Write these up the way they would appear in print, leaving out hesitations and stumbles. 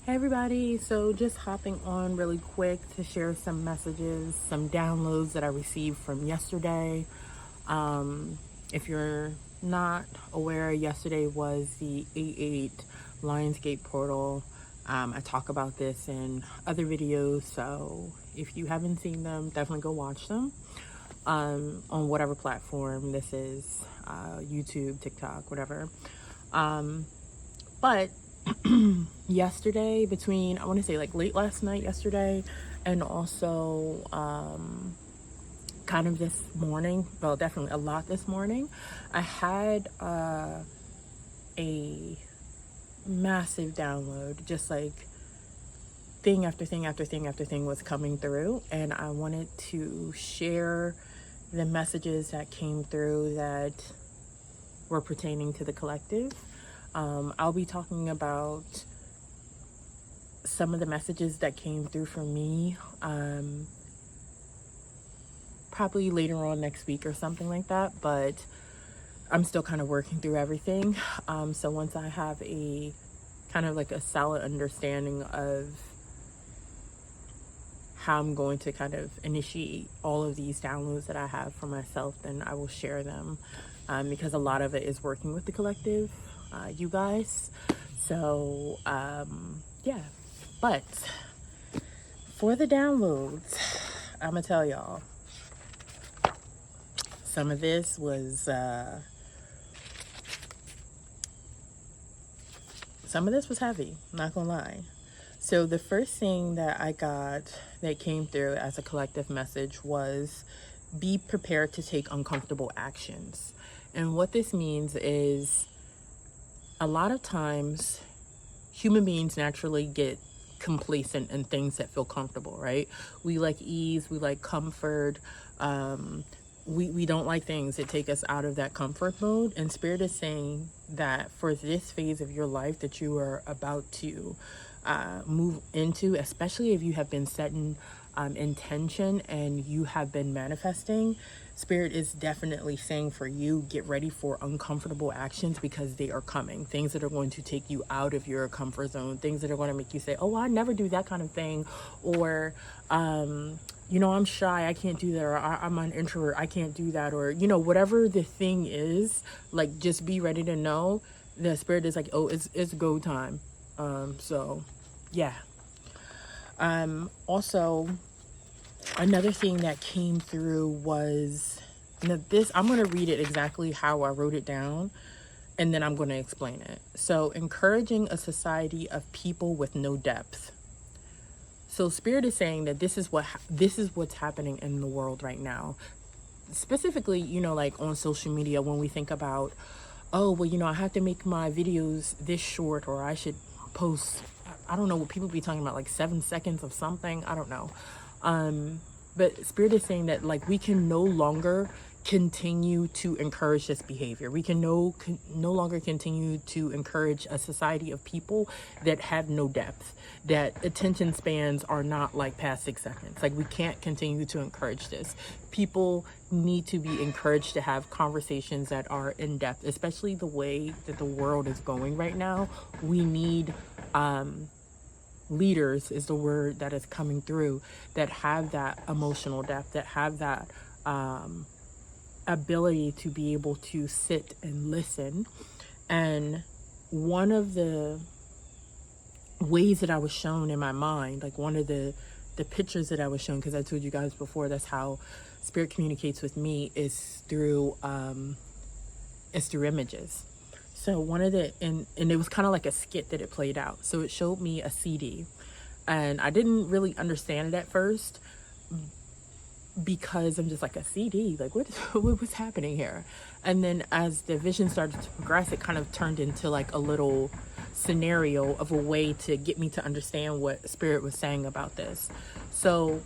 Hey everybody, so just hopping on really quick to share some messages, some downloads that I received from yesterday. If you're not aware, yesterday was the 8/8 Lionsgate portal. I talk about this in other videos, so if you haven't seen them, definitely go watch them on whatever platform this is, YouTube, TikTok, whatever. But yesterday, between I want to say like late last night yesterday and also kind of this morning, well, definitely a lot this morning, I had a massive download, just like thing after thing after thing after thing was coming through, and I wanted to share the messages that came through that were pertaining to the collective. I'll be talking about some of the messages that came through for me, probably later on next week or something like that, but I'm still kind of working through everything. So once I have a kind of like a solid understanding of how I'm going to kind of initiate all of these downloads that I have for myself, then I will share them, because a lot of it is working with the collective, you guys. So yeah, but for the downloads, I'm gonna tell y'all, some of this was heavy, not gonna lie. So the first thing that I got that came through as a collective message was, be prepared to take uncomfortable actions. And what this means is, a lot of times human beings naturally get complacent in things that feel comfortable, right? We like ease, we like comfort. We don't like things that take us out of that comfort mode. And Spirit is saying that for this phase of your life that you are about to move into, especially if you have been setting intention and you have been manifesting, Spirit is definitely saying for you, get ready for uncomfortable actions, because they are coming. Things that are going to take you out of your comfort zone, things that are going to make you say, oh, I never do that kind of thing, or I'm shy, I can't do that, or I'm an introvert, I can't do that, or whatever the thing is, like, just be ready to know the Spirit is like, oh, it's go time. So yeah. Also, another thing that came through was, this, I'm going to read it exactly how I wrote it down, and then I'm going to explain it. So, encouraging a society of people with no depth. So Spirit is saying that this is what's happening in the world right now. Specifically, like on social media, when we think about, oh, well, I have to make my videos this short, or I should post, I don't know what people be talking about, like 7 seconds of something, I don't know. But Spirit is saying that, like, we can no longer continue to encourage this behavior. We can no longer continue to encourage a society of people that have no depth, that attention spans are not like past 6 seconds. Like, we can't continue to encourage this. People need to be encouraged to have conversations that are in depth, especially the way that the world is going right now. We need leaders, is the word that is coming through, that have that emotional depth, that have that ability to be able to sit and listen. And one of the ways that I was shown in my mind, like one of the pictures that I was shown, because I told you guys before, that's how Spirit communicates with me, is through images. So one of the, and it was kind of like a skit that it played out. So it showed me a CD, and I didn't really understand it at first, because I'm just like, a CD, like what was happening here? And then as the vision started to progress, it kind of turned into like a little scenario of a way to get me to understand what Spirit was saying about this. So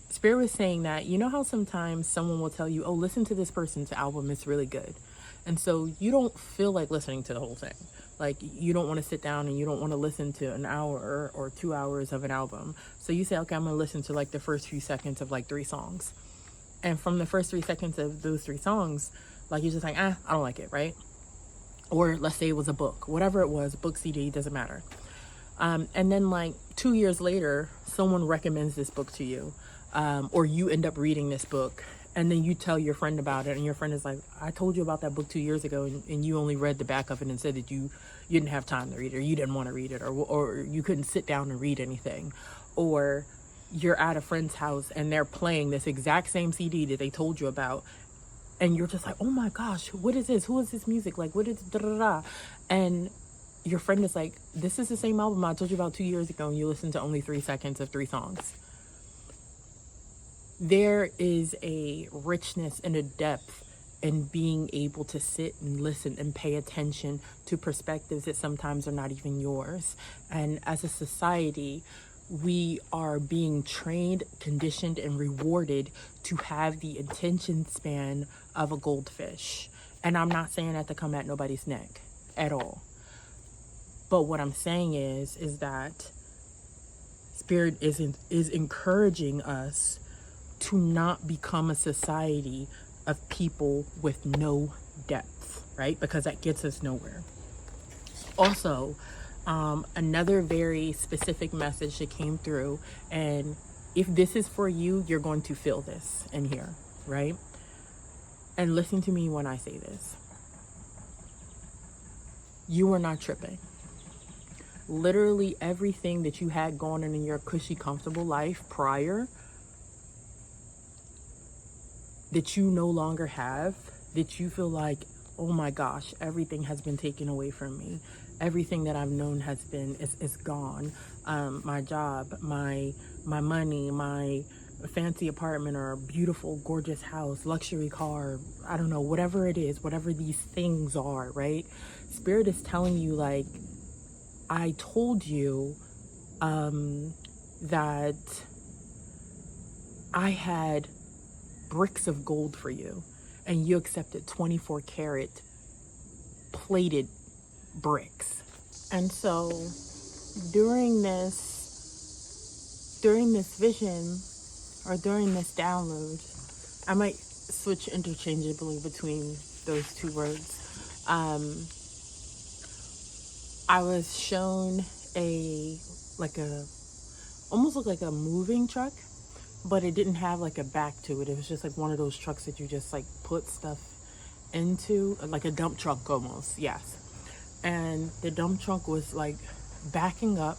Spirit was saying that, how sometimes someone will tell you, oh, listen to this person's album, it's really good. And so you don't feel like listening to the whole thing. Like, you don't want to sit down and you don't want to listen to an hour or 2 hours of an album. So you say, okay, I'm going to listen to like the first few seconds of like 3 songs. And from the first 3 seconds of those 3 songs, like, you're just like, I don't like it, right? Or let's say it was a book, whatever it was, book, CD, doesn't matter. And then like 2 years later, someone recommends this book to you, or you end up reading this book, and then you tell your friend about it, and your friend is like, I told you about that book 2 years ago, and you only read the back of it and said that you didn't have time to read it, or you didn't want to read it, or you couldn't sit down and read anything. Or you're at a friend's house and they're playing this exact same CD that they told you about, and you're just like, oh my gosh, what is this? Who is this music? Like, what is da da da? And your friend is like, this is the same album I told you about 2 years ago, and you listened to only 3 seconds of 3 songs. There is a richness and a depth in being able to sit and listen and pay attention to perspectives that sometimes are not even yours. And as a society, we are being trained, conditioned, and rewarded to have the attention span of a goldfish. And I'm not saying that to come at nobody's neck at all. But what I'm saying is that Spirit is encouraging us to not become a society of people with no depth, right? Because that gets us nowhere. Also, another very specific message that came through, and if this is for you, you're going to feel this in here, right? And listen to me when I say this. You are not tripping. Literally everything that you had going on in your cushy, comfortable life prior, that you no longer have, that you feel like, oh my gosh, everything has been taken away from me. Everything that I've known is gone. My job, my money, my fancy apartment or beautiful, gorgeous house, luxury car, I don't know, whatever it is, whatever these things are, right? Spirit is telling you, like, I told you that I had bricks of gold for you, and you accepted 24 karat plated bricks. And so during this vision, or during this download, I might switch interchangeably between those two words. I was shown almost looked like a moving truck, but it didn't have like a back to it. It was just like one of those trucks that you just like put stuff into, like a dump truck almost, yes. And the dump truck was like backing up,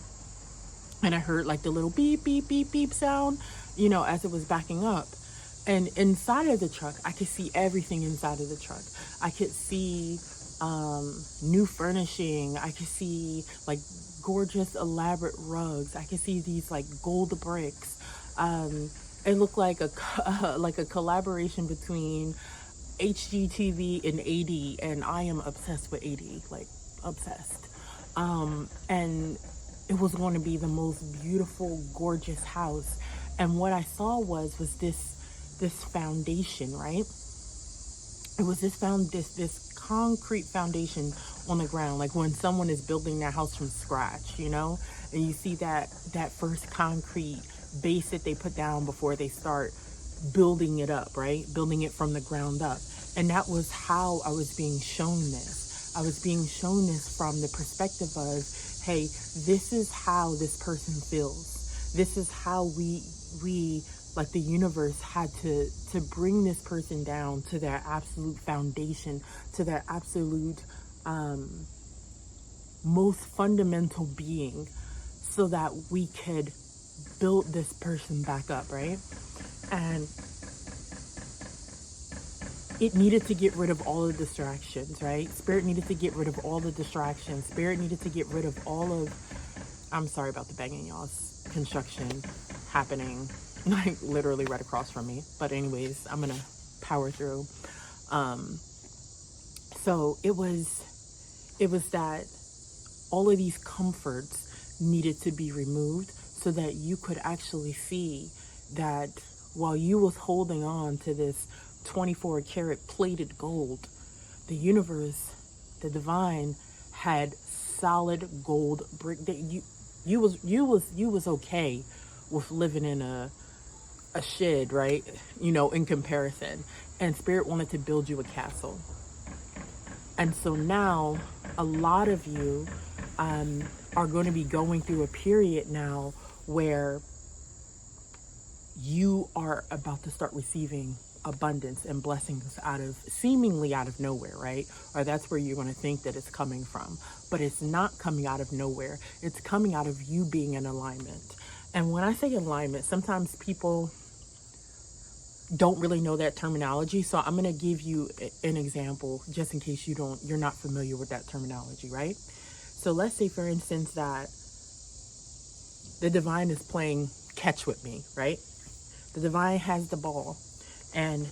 and I heard like the little beep, beep, beep, beep sound, as it was backing up. And inside of the truck, I could see everything inside of the truck. I could see new furnishing. I could see like gorgeous, elaborate rugs. I could see these like gold bricks. It looked like a collaboration between HGTV and AD, and I am obsessed with AD, like obsessed. And it was going to be the most beautiful, gorgeous house. And what I saw was this foundation, right? It was this concrete foundation on the ground, like when someone is building their house from scratch, and you see that first concrete base that they put down before they start building it up, right? Building it from the ground up. And that was how I was being shown this. I was being shown this from the perspective of, hey, this is how this person feels. This is how we like the universe had to bring this person down to their absolute foundation, to their absolute most fundamental being, so that we could build this person back up, right? And it needed to get rid of all the distractions, right? Spirit needed to get rid of all the distractions. Spirit needed to get rid of all of, I'm sorry about the banging, y'all. It's construction happening, like literally right across from me. But anyways, I'm gonna power through. So it was that all of these comforts needed to be removed so that you could actually see that while you was holding on to this 24 karat plated gold, the universe, the divine, had solid gold brick. That you was okay with living in a shed, right? In comparison. And Spirit wanted to build you a castle. And so now a lot of you are going to be going through a period now where you are about to start receiving abundance and blessings seemingly out of nowhere, right? Or that's where you're going to think that it's coming from, but it's not coming out of nowhere. It's coming out of you being in alignment. And when I say alignment, sometimes people don't really know that terminology. So I'm going to give you an example just in case you're not familiar with that terminology, right? So let's say, for instance, that the divine is playing catch with me, right? The divine has the ball and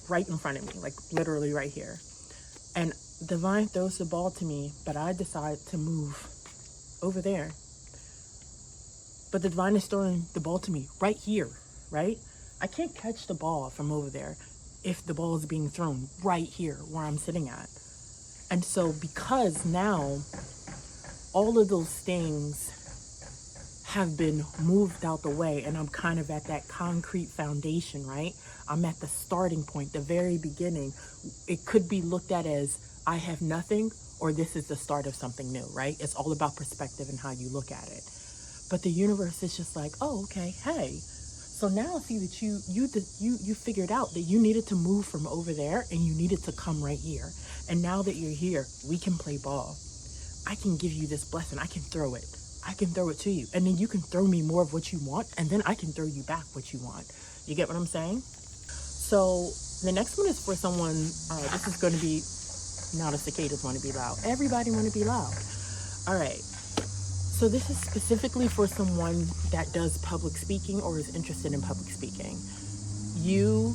right in front of me, like literally right here. And divine throws the ball to me, but I decide to move over there. But the divine is throwing the ball to me right here, right? I can't catch the ball from over there if the ball is being thrown right here where I'm sitting at. And so because now all of those things have been moved out the way and I'm kind of at that concrete foundation, right? I'm at the starting point, the very beginning. It could be looked at as I have nothing or this is the start of something new, right? It's all about perspective and how you look at it. But the universe is just like, oh, okay, hey. So now I see that you figured out that you needed to move from over there and you needed to come right here. And now that you're here, we can play ball. I can give you this blessing. I can throw it. I can throw it to you. And then you can throw me more of what you want. And then I can throw you back what you want. You get what I'm saying? So the next one is for someone, this is going to be, now the cicadas want to be loud. Everybody want to be loud. All right. So this is specifically for someone that does public speaking or is interested in public speaking. You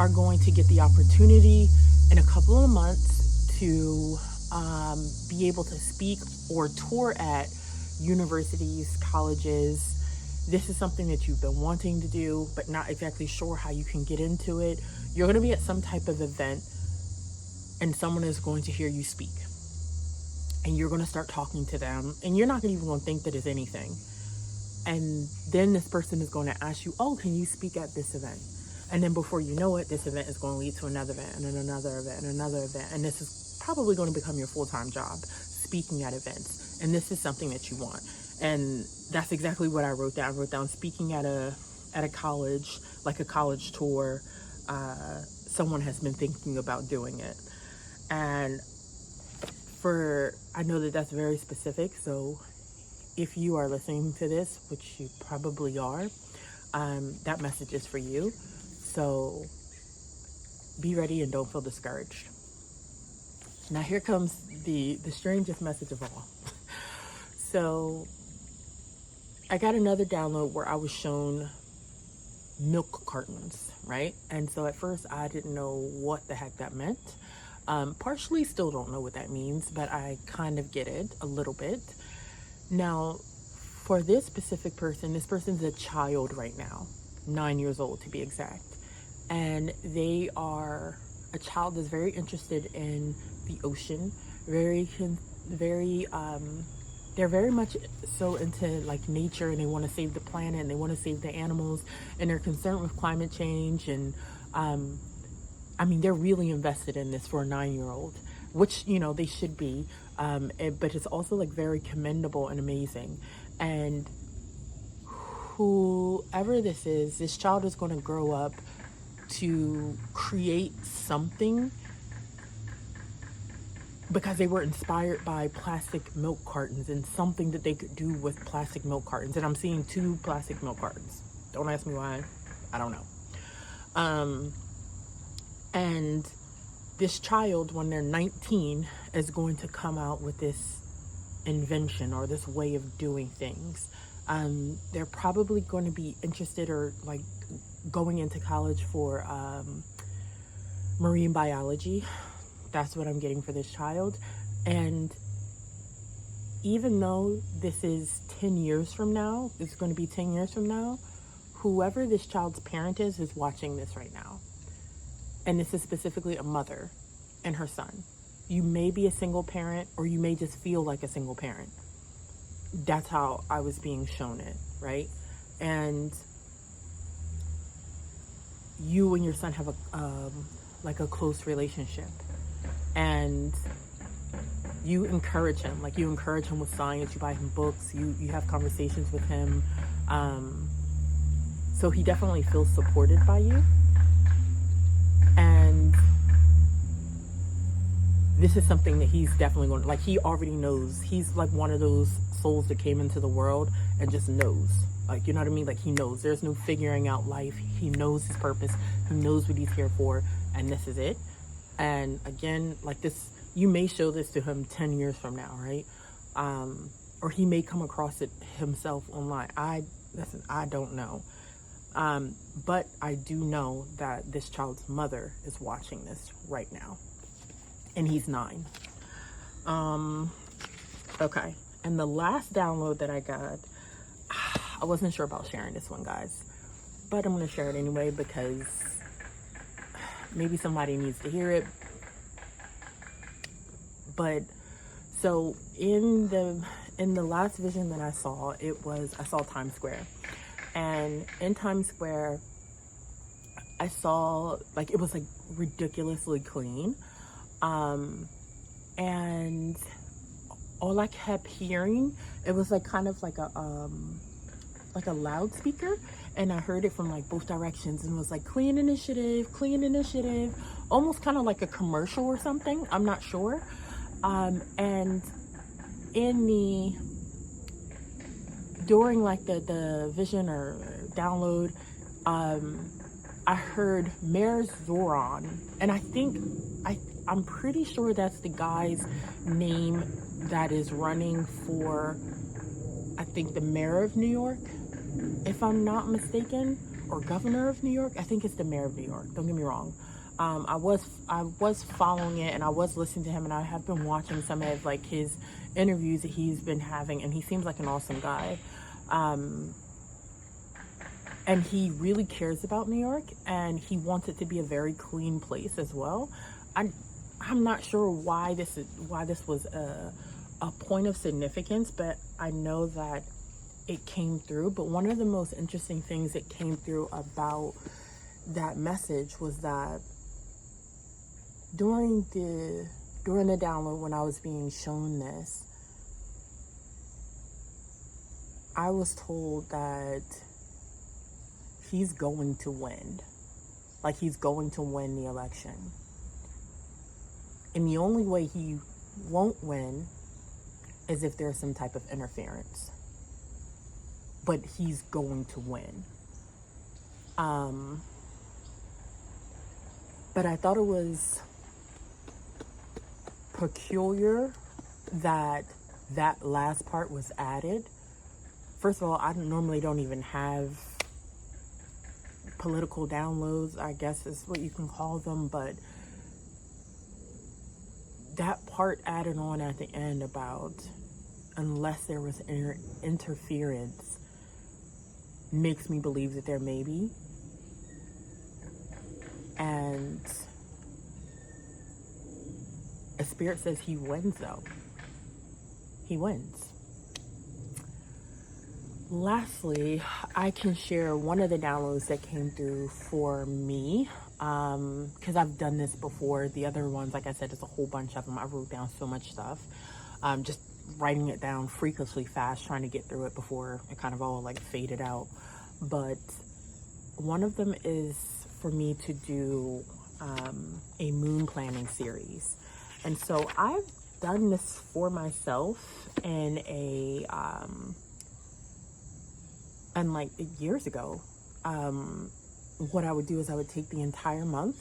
are going to get the opportunity in a couple of months to be able to speak or tour at universities, colleges. This is something that you've been wanting to do, but not exactly sure how you can get into it. You're going to be at some type of event and someone is going to hear you speak. And you're going to start talking to them and you're not even going to think that it's anything. And then this person is going to ask you, oh, can you speak at this event? And then before you know it, this event is going to lead to another event and then another event and another event. And this is probably going to become your full-time job, speaking at events. And this is something that you want. And that's exactly what I wrote down. I wrote down speaking at a college, like a college tour. Someone has been thinking about doing it. And I know that that's very specific. So if you are listening to this, which you probably are, that message is for you. So be ready and don't feel discouraged. Now here comes the strangest message of all. So I got another download where I was shown milk cartons, right? And so at first I didn't know what the heck that meant. Partially still don't know what that means, but I kind of get it a little bit. Now, for this specific person, this person's a child right now, 9 years old to be exact. And they are a child that's very interested in the ocean, they're very much so into like nature, and they want to save the planet and they want to save the animals, and they're concerned with climate change. And I mean, they're really invested in this for a 9-year-old, which, you know, they should be. But it's also like very commendable and amazing. And whoever this child is going to grow up to create something because they were inspired by plastic milk cartons and something that they could do with plastic milk cartons. And I'm seeing 2 plastic milk cartons. Don't ask me why. I don't know. And this child, when they're 19, is going to come out with this invention or this way of doing things. They're probably going to be interested or like going into college for marine biology. That's what I'm getting for this child. And even though this is 10 years from now, it's going to be 10 years from now, whoever this child's parent is watching this right now. And this is specifically a mother and her son. You may be a single parent, or you may just feel like a single parent. That's how I was being shown it, right? And you and your son have a close relationship. And you encourage him. Like, you encourage him with science, you buy him books, you have conversations with him. So he definitely feels supported by you. And this is something that he's definitely going to, like, he already knows. He's like one of those souls that came into the world and just knows. Like, you know what I mean? Like, he knows. There's no figuring out life. He knows his purpose. He knows what he's here for. And this is it. And again, like, this, you may show this to him 10 years from now, right? Or he may come across it himself online. Listen, I don't know. But I do know that this child's mother is watching this right now. And he's 9. Okay. And the last download that I got, I wasn't sure about sharing this one, guys, but I'm going to share it anyway because maybe somebody needs to hear it. But so in the last vision that I saw, I saw Times Square. And in Times Square, I saw, like, it was like ridiculously clean. And all I kept hearing, it was like kind of like a loudspeaker, and I heard it from like both directions, and it was like clean initiative, almost kind of like a commercial or something. I'm not sure. And during like the vision or download, I heard Mayor Zoran, and I'm pretty sure that's the guy's name that is running for, I think, the mayor of New York, if I'm not mistaken, or governor of New York. I think it's the mayor of New York. Don't get me wrong. I was following it, and I was listening to him, and I have been watching some of like his interviews that he's been having, and he seems like an awesome guy. And he really cares about New York, and he wants it to be a very clean place as well. I'm not sure why this was a point of significance, but I know that it came through. But one of the most interesting things that came through about that message was that during the download, when I was being shown this, I was told that he's going to win. Like, he's going to win the election. And the only way he won't win is if there's some type of interference. But he's going to win. But I thought it was peculiar that last part was added. First of all, I normally don't even have political downloads, I guess is what you can call them, but that part added on at the end about unless there was interference makes me believe that there may be. And a spirit says he wins, though. He wins. Lastly, I can share one of the downloads that came through for me, because I've done this before. The other ones, like I said, there's a whole bunch of them. I wrote down so much stuff, just writing it down freakishly fast, trying to get through it before it kind of all like faded out. But one of them is for me to do a moon planning series. And so I've done this for myself in and like years ago. What I would do is I would take the entire month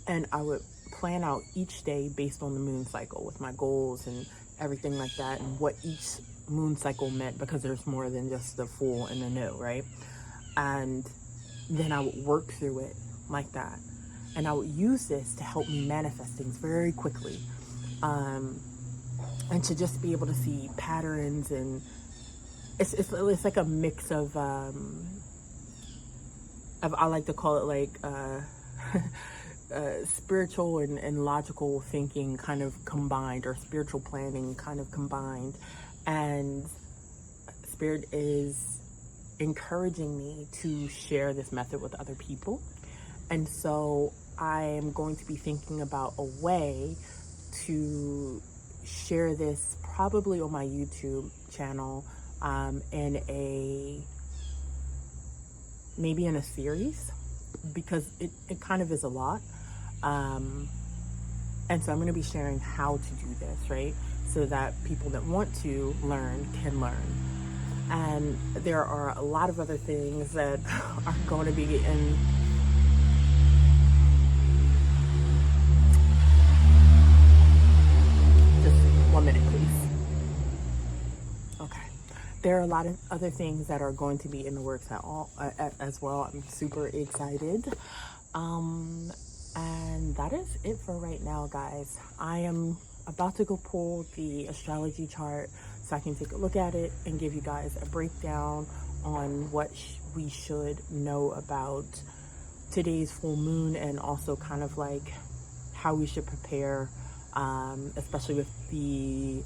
and I would plan out each day based on the moon cycle with my goals and everything like that, and what each moon cycle meant, because there's more than just the full and the new, right? And then I would work through it like that. And I would use this to help me manifest things very quickly. And to just be able to see patterns, and it's like a mix of I like to call it like spiritual and logical thinking kind of combined, or spiritual planning kind of combined. And Spirit is encouraging me to share this method with other people. And so I am going to be thinking about a way to share this probably on my YouTube channel maybe in a series, because it kind of is a lot. And so I'm going to be sharing how to do this, right? So that people that want to learn can learn. And there are a lot of other things that are going to be in. Just 1 minute, please. Okay. There are a lot of other things that are going to be in the works as well. I'm super excited. And that is it for right now, guys. I am about to go pull the astrology chart so I can take a look at it and give you guys a breakdown on what we should know about today's full moon, and also kind of like how we should prepare, especially with the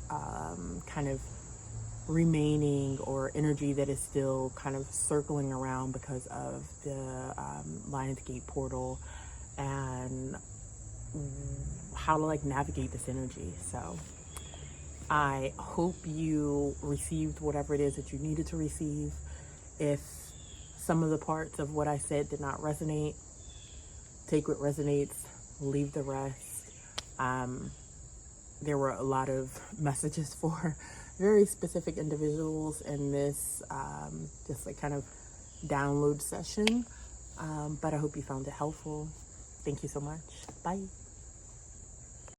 kind of remaining or energy that is still kind of circling around because of the Lionsgate portal, and how to like navigate this energy. So I hope you received whatever it is that you needed to receive. If some of the parts of what I said did not resonate, take what resonates, leave the rest. There were a lot of messages for very specific individuals in this just like kind of download session, but I hope you found it helpful. Thank you so much. Bye.